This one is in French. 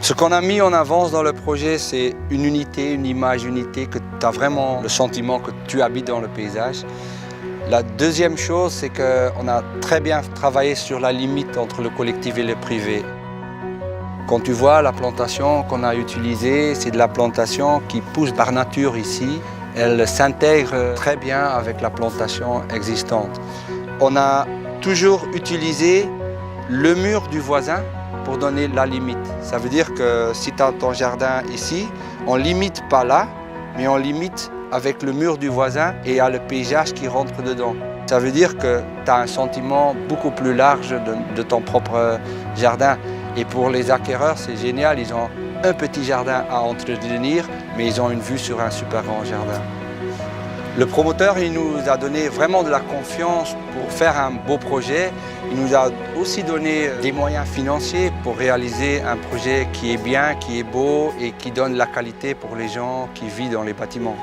Ce qu'on a mis en avance dans le projet, c'est une unité, une image unité, que tu as vraiment le sentiment que tu habites dans le paysage. La deuxième chose, c'est qu'on a très bien travaillé sur la limite entre le collectif et le privé. Quand tu vois la plantation qu'on a utilisée, c'est de la plantation qui pousse par nature ici. Elle s'intègre très bien avec la plantation existante. On a toujours utilisé le mur du voisin pour donner la limite. Ça veut dire que si tu as ton jardin ici, on ne limite pas là, mais on limite avec le mur du voisin et il y a le paysage qui rentre dedans. Ça veut dire que tu as un sentiment beaucoup plus large de ton propre jardin. Et pour les acquéreurs, c'est génial, ils ont un petit jardin à entretenir, mais ils ont une vue sur un super grand jardin. Le promoteur, il nous a donné vraiment de la confiance pour faire un beau projet. Il nous a aussi donné des moyens financiers pour réaliser un projet qui est bien, qui est beau et qui donne la qualité pour les gens qui vivent dans les bâtiments.